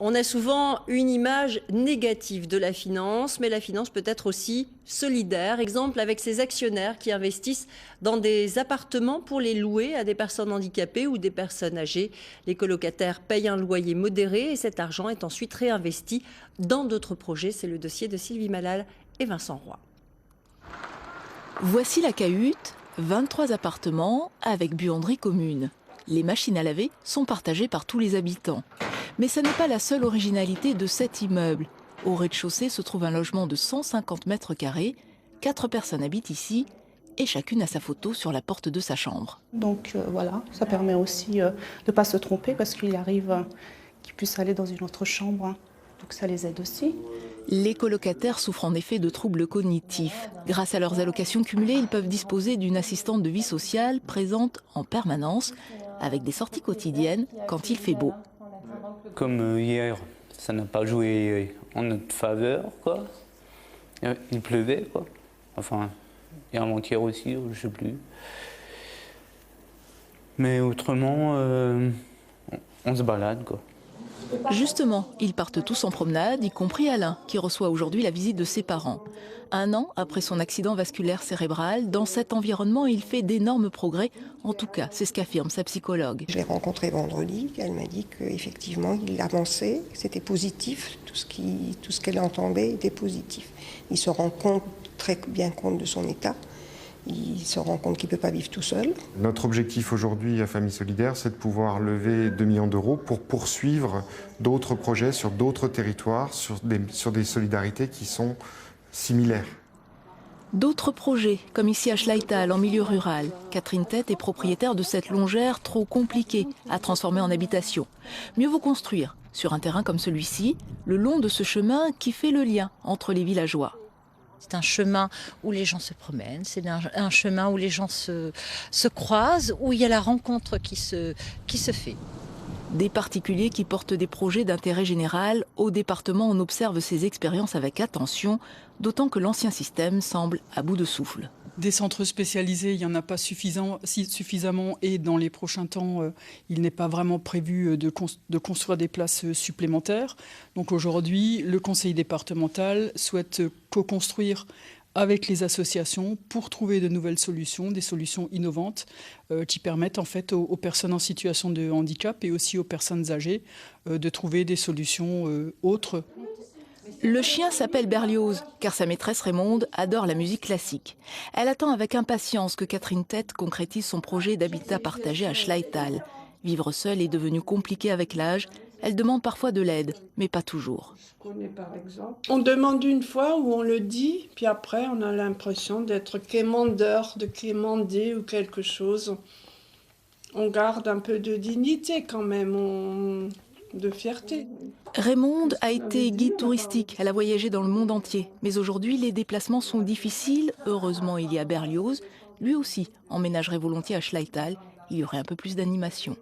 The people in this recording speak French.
On a souvent une image négative de la finance, mais la finance peut être aussi solidaire. Exemple avec ces actionnaires qui investissent dans des appartements pour les louer à des personnes handicapées ou des personnes âgées. Les colocataires payent un loyer modéré et cet argent est ensuite réinvesti dans d'autres projets. C'est le dossier de Sylvie Malal et Vincent Roy. Voici la cahute, 23 appartements avec buanderie commune. Les machines à laver sont partagées par tous les habitants. Mais ce n'est pas la seule originalité de cet immeuble. Au rez-de-chaussée se trouve un logement de 150 mètres carrés. 4 personnes habitent ici et chacune a sa photo sur la porte de sa chambre. Donc voilà, ça permet aussi de ne pas se tromper parce qu'il arrive qu'ils puissent aller dans une autre chambre. Donc ça les aide aussi. Les colocataires souffrent en effet de troubles cognitifs. Grâce à leurs allocations cumulées, ils peuvent disposer d'une assistante de vie sociale présente en permanence avec des sorties quotidiennes quand il fait beau. Comme hier, ça n'a pas joué en notre faveur, quoi. Il pleuvait, quoi. Enfin, et avant-hier aussi, je ne sais plus. Mais autrement, on se balade, quoi. Justement, ils partent tous en promenade, y compris Alain, qui reçoit aujourd'hui la visite de ses parents. 1 an après son accident vasculaire cérébral, dans cet environnement, il fait d'énormes progrès. En tout cas, c'est ce qu'affirme sa psychologue. Je l'ai rencontré vendredi, elle m'a dit qu'effectivement, il avançait, que c'était positif, tout ce qu'elle entendait était positif. Il se rend très bien compte de son état. Il se rend compte qu'il ne peut pas vivre tout seul. Notre objectif aujourd'hui à Famille Solidaire, c'est de pouvoir lever 2 millions d'euros pour poursuivre d'autres projets sur d'autres territoires, sur des solidarités qui sont similaires. D'autres projets, comme ici à Schleital, en milieu rural. Catherine Tête est propriétaire de cette longère trop compliquée à transformer en habitation. Mieux vaut construire sur un terrain comme celui-ci, le long de ce chemin qui fait le lien entre les villageois. C'est un chemin où les gens se promènent, c'est un chemin où les gens se croisent, où il y a la rencontre qui se fait. Des particuliers qui portent des projets d'intérêt général. Au département, on observe ces expériences avec attention, d'autant que l'ancien système semble à bout de souffle. Des centres spécialisés, il n'y en a pas suffisamment et dans les prochains temps, il n'est pas vraiment prévu de construire des places supplémentaires. Donc aujourd'hui, le conseil départemental souhaite co-construire avec les associations pour trouver de nouvelles solutions, des solutions innovantes qui permettent en fait aux personnes en situation de handicap et aussi aux personnes âgées de trouver des solutions autres. Le chien s'appelle Berlioz, car sa maîtresse Raymonde adore la musique classique. Elle attend avec impatience que Catherine Tête concrétise son projet d'habitat partagé à Schleital. Vivre seule est devenu compliqué avec l'âge. Elle demande parfois de l'aide, mais pas toujours. On demande une fois où on le dit, puis après on a l'impression d'être quémandeur, de quémander ou quelque chose. On garde un peu de dignité quand même, de fierté. Raymonde a été guide touristique, elle a voyagé dans le monde entier. Mais aujourd'hui, les déplacements sont difficiles. Heureusement, il y a Berlioz. Lui aussi emménagerait volontiers à Schleital. Il y aurait un peu plus d'animation.